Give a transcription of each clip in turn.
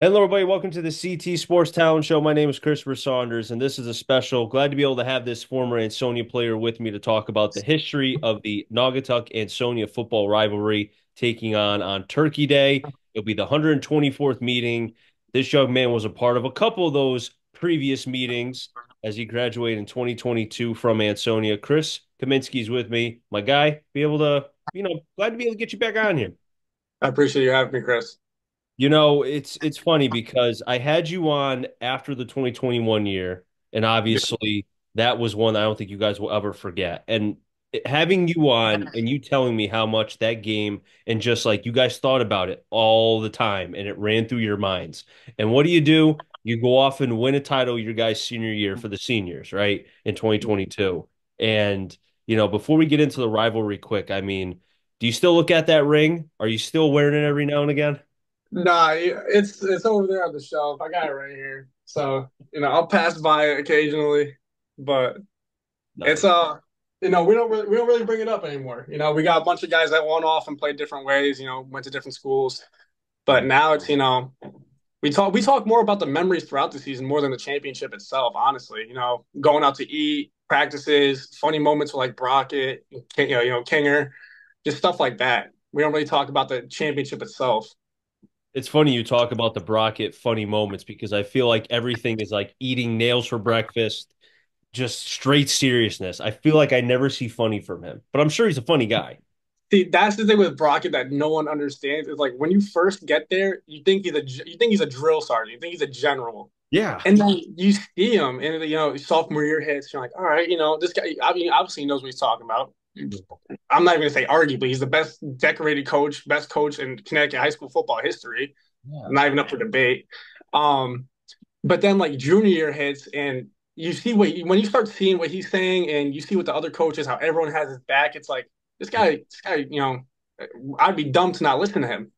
Hello, everybody. Welcome to the CT Sports Talent Show. My name is Christopher Saunders, and this is a special. Glad to be able to have this former Ansonia player with me to talk about the history of the Naugatuck Ansonia football rivalry taking on Turkey Day. It'll be the 124th meeting. This young man was a part of a couple of those previous meetings as he graduated in 2022 from Ansonia. Chris Kaminski's with me, my guy. Be able to, glad to be able to get you back on here. I appreciate you having me, Chris. It's funny because I had you on after the 2021 year, and obviously that was one I don't think you guys will ever forget. And having you on and you telling me how much that game and just like you guys thought about it all the time and it ran through your minds. And what do? You go off and win a title your guys' senior year for the seniors, right? In 2022. And, before we get into the rivalry quick, I mean, do you still look at that ring? Are you still wearing it every now and again? Nah, it's over there on the shelf. I got it right here. So, I'll pass by it occasionally, but it's Nice. we don't really bring it up anymore. We got a bunch of guys that went off and played different ways, went to different schools. But Mhm. now it's we talk more about the memories throughout the season more than the championship itself, honestly. Going out to eat, practices, funny moments with like Brockett, Kinger, just stuff like that. We don't really talk about the championship itself. It's funny you talk about the Brockett funny moments because I feel like everything is like eating nails for breakfast, just straight seriousness. I feel like I never see funny from him, but I'm sure he's a funny guy. See, that's the thing with Brockett that no one understands. Is like when you first get there, you think he's a drill sergeant, you think he's a general, Yeah. and then you see him, and sophomore year hits. You're like, all right, this guy. I mean, obviously he knows what he's talking about. I'm not even gonna say arguably he's the best decorated coach, best coach in Connecticut high school football history. Yeah. Not even up for debate. Um, but then like junior year hits, and you see when you start seeing what he's saying, and you see what the other coaches, how everyone has his back. It's like this guy, I'd be dumb to not listen to him.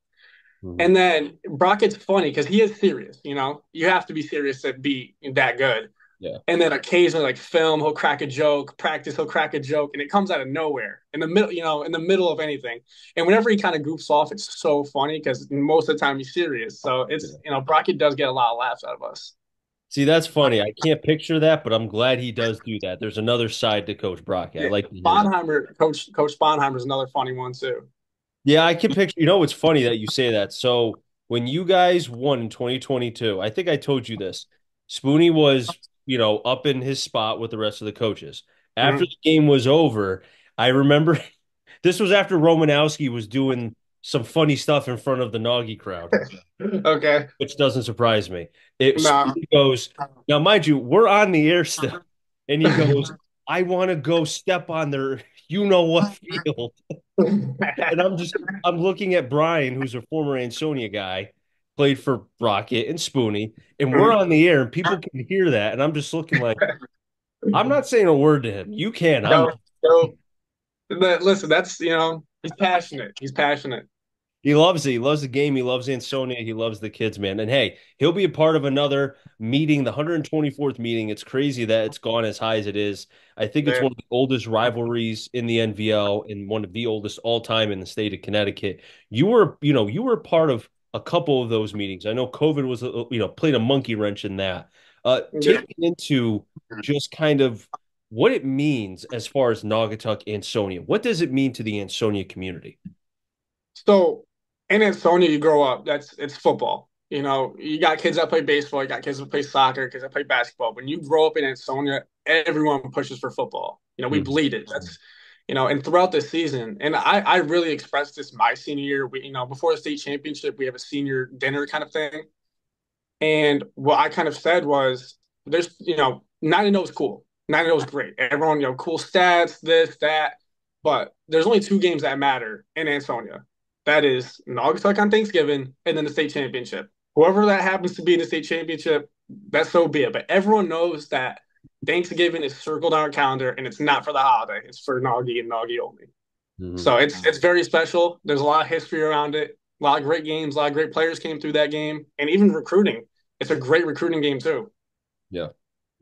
Mhm. And then Brockett's funny because he is serious. You have to be serious to be that good. Yeah. And then occasionally, like film, he'll crack a joke. Practice, he'll crack a joke, and it comes out of nowhere in the middle. In the middle of anything. And whenever he kind of goofs off, it's so funny because most of the time he's serious. So it's Yeah. Brockett does get a lot of laughs out of us. See, that's funny. I can't picture that, but I'm glad he does do that. There's another side to Coach Brockett. I Yeah, like to hear that. Sponheimer, Coach Sponheimer is another funny one too. Yeah, I can picture. It's funny that you say that. So when you guys won in 2022, I think I told you this. Spoonie was, up in his spot with the rest of the coaches. After Mhm. the game was over, I remember this was after Romanowski was doing some funny stuff in front of the Naugy crowd, Okay, which doesn't surprise me. It no, Spoonie goes, now mind you, we're on the air still, and he goes, I want to go step on their you know what field. And I'm looking at Brian, who's a former Ansonia guy, played for Rocket and Spoonie, and we're on the air and people can hear that. And I'm just looking like, I'm not saying a word to him. You can. I'm yo, yo. But listen, that's he's passionate. He's passionate. He loves it. He loves the game. He loves Ansonia. He loves the kids, man. And hey, he'll be a part of another meeting, the 124th meeting. It's crazy that it's gone as high as it is. I think it's Yeah. one of the oldest rivalries in the NVL and one of the oldest all time in the state of Connecticut. You were part of a couple of those meetings. I know COVID was, played a monkey wrench in that. Yeah. Taking into just kind of what it means as far as Naugatuck Ansonia. What does it mean to the Ansonia community? So in Ansonia, you grow up. It's football. You got kids that play baseball. You got kids that play soccer. Kids that play basketball. When you grow up in Ansonia, everyone pushes for football. We Mhm. bleed it. And throughout the season, and I really expressed this my senior year. Before the state championship, we have a senior dinner kind of thing. And what I kind of said was, there's, 9-0 is cool. 9-0 is great. Everyone, cool stats, this, that. But there's only two games that matter in Ansonia. That is Naugatuck on Thanksgiving and then the state championship. Whoever that happens to be in the state championship, that's so be it. But everyone knows that Thanksgiving is circled on our calendar and it's not for the holiday. It's for Naugy and Naugy only. Mhm. So it's very special. There's a lot of history around it. A lot of great games. A lot of great players came through that game, and even recruiting. It's a great recruiting game too. Yeah.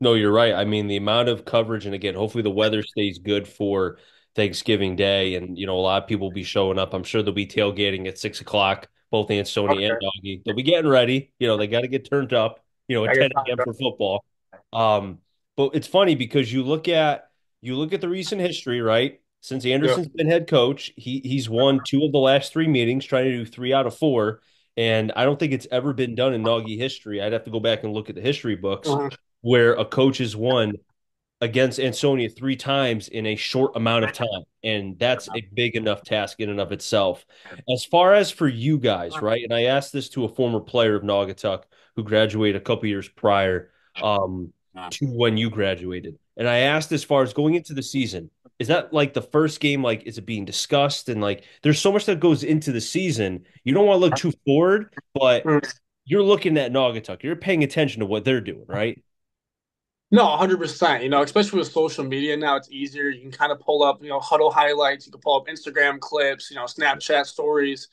No, you're right. I mean, the amount of coverage, and again, hopefully the weather stays good for Thanksgiving Day, and a lot of people will be showing up. I'm sure they'll be tailgating at 6 o'clock both Ansonia and Okay. Naugy. They'll be getting ready. They got to get turned up, at I guess 10 a.m. for football. Um, but it's funny because you look at the recent history, right? Since yeah. Anderson's been head coach, he's won two of the last three meetings, trying to do three out of four. And I don't think it's ever been done in Naughty history. I'd have to go back and look at the history books Mhm. where a coach has won against Ansonia three times in a short amount of time. And that's a big enough task in and of itself. As far as for you guys, right? And I asked this to a former player of Naugatuck who graduated a couple years prior to when you graduated. And I asked as far as going into the season, is that like the first game, like, is it being discussed? And like, there's so much that goes into the season. You don't want to look too forward, but Mhm. you're looking at Naugatuck. You're paying attention to what they're doing, right? No, 100%. Especially with social media now, it's easier. You can kind of pull up, huddle highlights. You can pull up Instagram clips, Snapchat stories.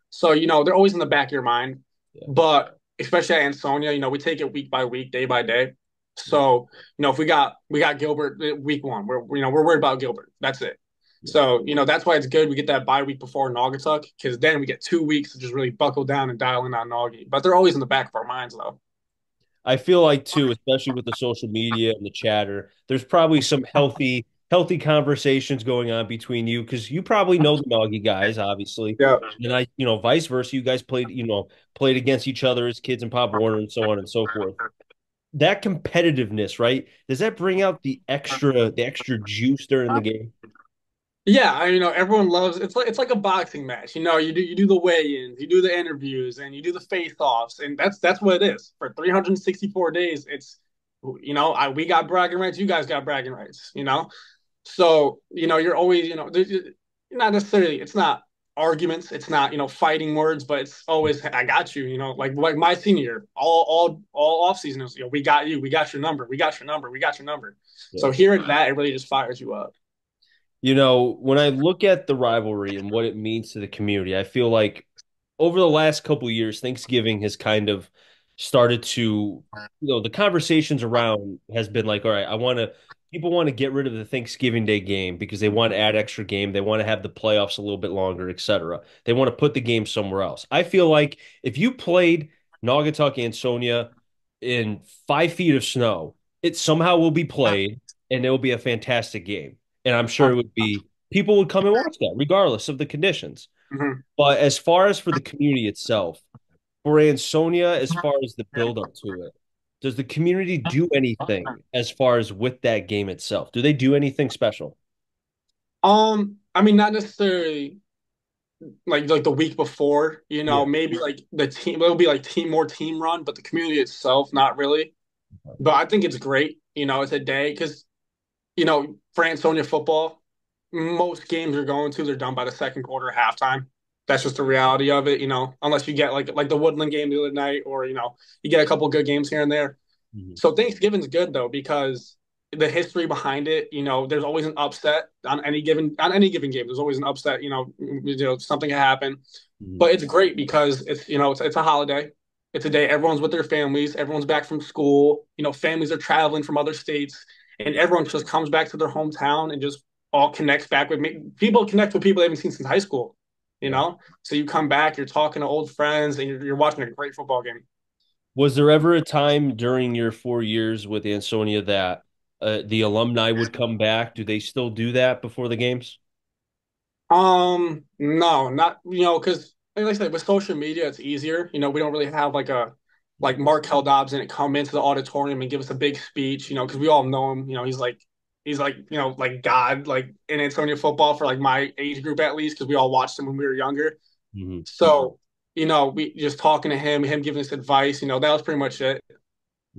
So, they're always in the back of your mind. Yeah. But especially at Ansonia, we take it week by week, day by day. Yeah. So, if we got Gilbert week one, we're worried about Gilbert. That's it. Yeah. So, that's why it's good we get that bye week before Naugatuck, because then we get 2 weeks to just really buckle down and dial in on Naugy. But they're always in the back of our minds, though. I feel like too, especially with the social media and the chatter, there's probably some healthy conversations going on between you because you probably know the Noggy guys, obviously. Yeah. And vice versa. You guys played against each other as kids in Pop Warner and so on and so forth. That competitiveness, right? Does that bring out the extra juice during the game? Yeah, everyone loves it's like a boxing match. You do the weigh-ins, you do the interviews, and you do the face-offs, and that's what it is. For 364 days, it's we got bragging rights, you guys got bragging rights. So, you're always, not necessarily it's not arguments, it's not, fighting words, but it's always I got you, like my senior year, all off season is, we got you, we got your number, we got your number, we got your number. Yeah. So hearing that, it really just fires you up. When I look at the rivalry and what it means to the community, I feel like over the last couple of years, Thanksgiving has kind of started to, the conversations around has been like, all right, people want to get rid of the Thanksgiving Day game because they want to add extra game. They want to have the playoffs a little bit longer, etc. They want to put the game somewhere else. I feel like if you played Naugatuck and Sonia in 5 feet of snow, it somehow will be played and it will be a fantastic game. And I'm sure it would be people would come and watch that regardless of the conditions. Mhm. But as far as for the community itself, for Ansonia, as far as the build up to it, does the community do anything as far as with that game itself? Do they do anything special? I mean, not necessarily like the week before, Yeah. maybe like the team it'll be like more team run, but the community itself, not really. But I think it's great, it's a day because, for Ansonia football, most games you're going to, they're done by the second quarter, halftime. That's just the reality of it, unless you get like the Woodland game the other night, or you get a couple good games here and there. Mhm. So Thanksgiving's good though because the history behind it, there's always an upset on any given game. There's always an upset, something can happen. Mhm. But it's great because it's a holiday. It's a day everyone's with their families, everyone's back from school, families are traveling from other states, and everyone just comes back to their hometown and just all connects back with me. People connect with people they haven't seen since high school, you Yeah. know? So you come back, you're talking to old friends, and you're watching a great football game. Was there ever a time during your 4 years with Ansonia that the alumni would come back? Do they still do that before the games? No, not because like I said, with social media, it's easier. We don't really have like Markel Dobbs in it come into the auditorium and give us a big speech. Because we all know him. He's like like God, like in Ansonia football for like my age group at least, because we all watched him when we were younger. Mhm. So we just talking to him giving us advice. That was pretty much it.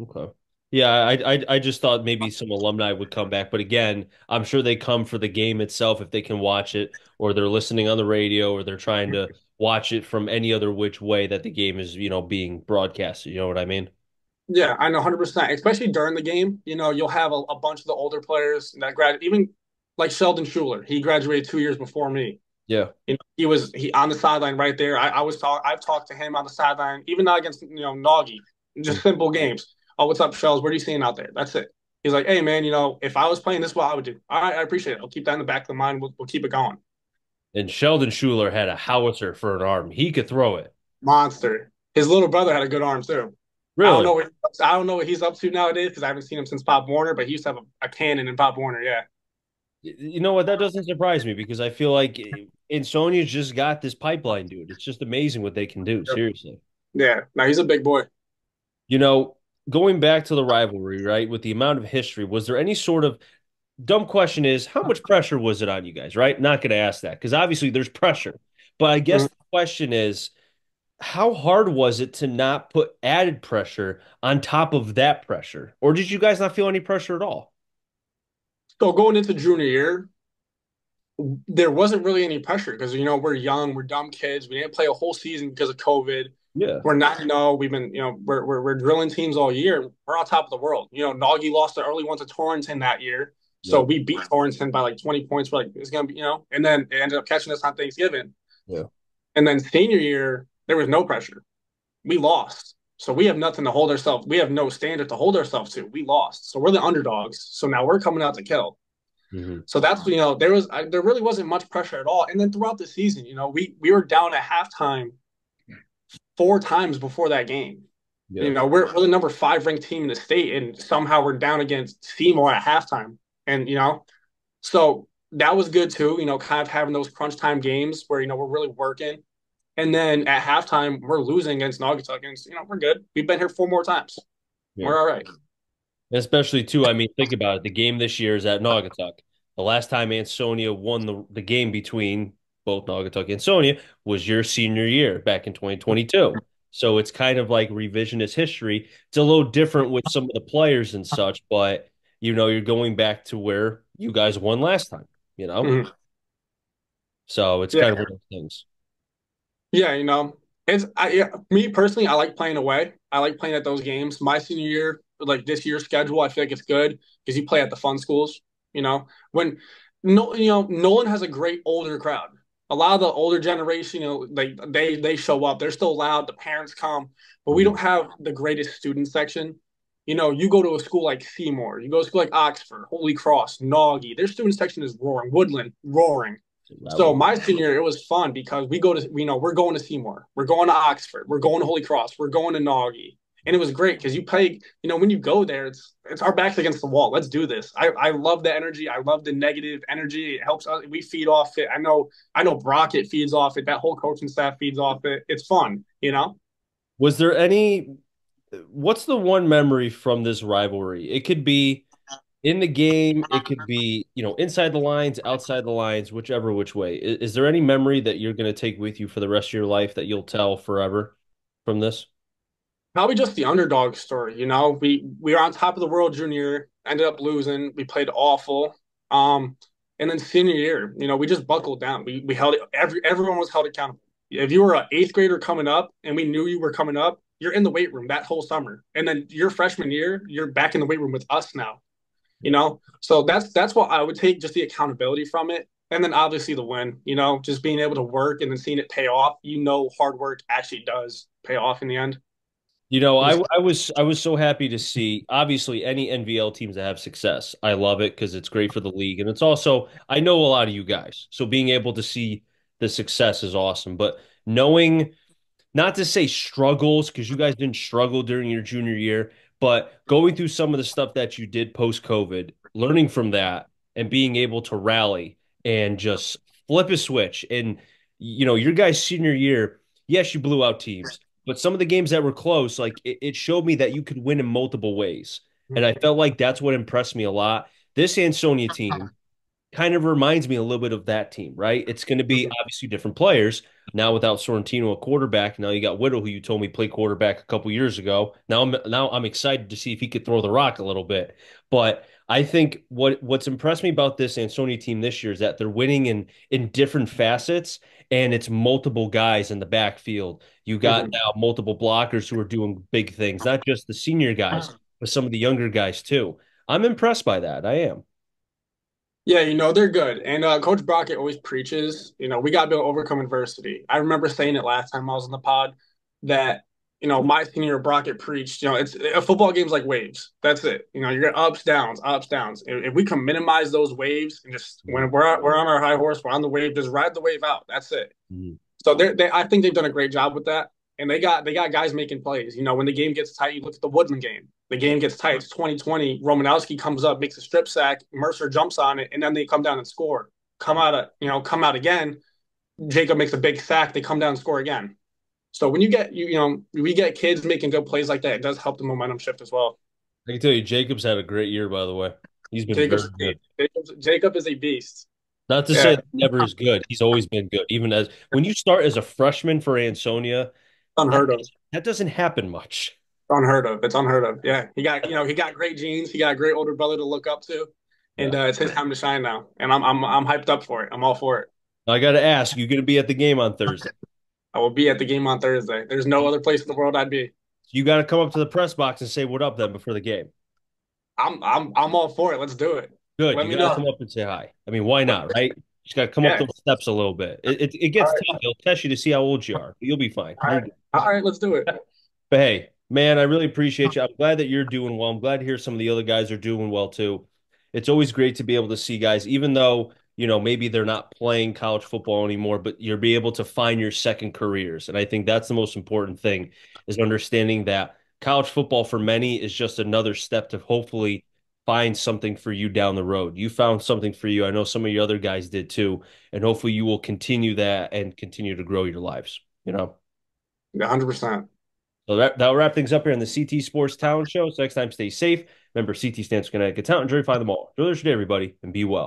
Okay. Yeah, I just thought maybe some alumni would come back, but again, I'm sure they come for the game itself if they can watch it, or they're listening on the radio, or they're trying to watch it from any other which way that the game is, being broadcasted. You know what I mean? Yeah, I know 100%. Especially during the game, you'll have a bunch of the older players that even like Sheldon Schuler. He graduated 2 years before me. Yeah. He on the sideline right there. I've talked to him on the sideline, even not against Naughty, Mm. just simple games. Oh, what's up, Shells? What are you seeing out there? That's it. He's like, hey man, if I was playing this, what I would do. All right, I appreciate it. I'll keep that in the back of the mind. We'll keep it going. And Sheldon Schuler had a howitzer for an arm. He could throw it. monster. His little brother had a good arm too. I don't Really? know what I don't know what he's up to nowadays because I haven't seen him since Pop Warner, but he used to have a cannon in Pop Warner. Yeah, You know what? That doesn't surprise me because I feel like Ansonia's just got this pipeline, dude. It's just amazing what they can do. Seriously. yeah. No, he's a big boy. You know, going back to the rivalry, right? With the amount of history, was there any sort of dumb question is how much pressure was it on you guys, right? Not going to ask that because obviously there's pressure. But I guess Mhm. the question is how hard was it to not put added pressure on top of that pressure? Or did you guys not feel any pressure at all? So going into junior year, there wasn't really any pressure because we're young, we're dumb kids. We didn't play a whole season because of COVID. Yeah. We're not, we've been, we're drilling teams all year. We're on top of the world. Naugy lost the early one to Torrington that year. So Yep. we beat Torrington by like 20 points. We're like, it's going to be, and then it ended up catching us on Thanksgiving. Yeah. And then senior year, there was no pressure. We lost. So we have nothing to hold ourselves. We have no standard to hold ourselves to. We lost. So we're the underdogs. So now we're coming out to kill. Hmm. So that's there really wasn't much pressure at all. And then throughout the season, we were down at halftime 4 times before that game. Yeah. We're the number 5 ranked team in the state, and somehow we're down against Seymour at halftime. And so that was good too. Kind of having those crunch time games where we're really working. And then at halftime, we're losing against Naugatuck, and we're good. We've been here 4 more times. Yeah. We're all right. Especially too, I mean, think about it. The game this year is at Naugatuck. The last time Ansonia won the game between both Naugatuck and Ansonia was your senior year back in 2022. So it's kind of like revisionist history. It's a little different with some of the players and such, but you're going back to where you guys won last time, you know? Mhm. So it's kind of Yeah, one of those things. yeah. Yeah, me personally, I like playing away. I like playing at those games. My senior year, like this year's schedule, I feel like it's good because you play at the fun schools. When no, Nolan has a great older crowd. A lot of the older generation, they show up. They're still loud. The parents come, but we Mhm. don't have the greatest student section. You go to a school like Seymour, you go to a school like Oxford, Holy Cross, Naugy. Their student section is roaring. Woodland, roaring. So Rivalry. my senior year, it was fun because we're going to Seymour, we're going to Oxford, we're going to Holy Cross, we're going to Naugy, and it was great because you play. When you go there, it's our backs against the wall. Let's do this. I love the energy. I love the negative energy. It helps us. We feed off it. I know Brockett feeds off it. That whole coaching staff feeds off it. It's fun. Was there what's the one memory from this rivalry? It could be in the game, it could be, inside the lines, outside the lines, whichever which way. Is there any memory that you're going to take with you for the rest of your life that you'll tell forever from this? Probably just the underdog story. We were on top of the world junior, ended up losing. We played awful. And then senior year, we just buckled down. We held it. Everyone was held accountable. If you were an eighth grader coming up, and we knew you were coming up, you're in the weight room that whole summer. And then your freshman year, you're back in the weight room with us now. So that's what I would take, just the accountability from it. And then obviously the win. Just being able to work and then seeing it pay off. Hard work actually does pay off in the end. I was so happy to see obviously any NVL teams that have success. I love it because it's great for the league and it's also I know a lot of you guys. So being able to see the success is awesome, but knowing not to say struggles because you guys didn't struggle during your junior year, but going through some of the stuff that you did post COVID, learning from that and being able to rally and just flip a switch. And, your guys' senior year, yes, you blew out teams, but some of the games that were close, like it showed me that you could win in multiple ways. And I felt like that's what impressed me a lot. This Ansonia team, kind of reminds me a little bit of that team, right? It's going to be obviously different players now without Sorrentino a quarterback. Now you got Whittle, who you told me played quarterback a couple years ago. Now I'm excited to see if he could throw the rock a little bit. But I think what's impressed me about this Ansonia team this year is that they're winning in different facets, and it's multiple guys in the backfield. You got Mhm. now multiple blockers who are doing big things, not just the senior guys, but some of the younger guys too. I'm impressed by that. I am. Yeah, they're good. And Coach Brockett always preaches, we got to be able to overcome adversity. I remember saying it last time I was in the pod that, my senior Brockett preached, it's a football game's like waves. That's it. You're gonna ups, downs, ups, downs. If we can minimize those waves and just when we're on our high horse, we're on the wave, just ride the wave out. That's it. Mhm. So I think they've done a great job with that. and they got guys making plays. You know, when the game gets tight, you look at the Woodman game. The game gets tight. It's 2020. Romanowski comes up, makes a strip sack. Mercer jumps on it, and then they come down and score. Come out again. Jacob makes a big sack. They come down and score again. So when we get kids making good plays like that, it does help the momentum shift as well. I can tell you, Jacob's had a great year, by the way. He's been very Jacob's good. Jacob is a beast. Not to say Yeah, that he never is good. He's always been good. Even as when you start as a freshman for Ansonia, that unheard of. that doesn't happen much. Unheard of. It's unheard of. Yeah, he got great genes. He got a great older brother to look up to, and Yeah. it's his time to shine now. And I'm hyped up for it. I'm all for it. I got to ask, you going to be at the game on Thursday? I will be at the game on Thursday. There's no other place in the world I'd be. You got to come up to the press box and say what up then before the game. I'm all for it. Let's do it. Good. Let You me got to know. come up and say hi. I mean, why not, right? Just got to come up Yeah. those steps a little bit. It All gets right. tough. It'll test you to see how old you are. You'll be fine. All You're right. good. All right. Let's do it. But hey, man, I really appreciate you. I'm glad that you're doing well. I'm glad to hear some of the other guys are doing well too. It's always great to be able to see guys, even though, maybe they're not playing college football anymore, but you're be able to find your second careers. And I think that's the most important thing is understanding that college football for many is just another step to hopefully find something for you down the road. You found something for you. I know some of your other guys did too. And hopefully you will continue that and continue to grow your lives. 100%. So that'll wrap things up here on the CT Sports Talent Show. So next time, stay safe. Remember, CT stands for Connecticut Talent. Enjoy, find them all. Enjoy the rest of your day, everybody, and be well.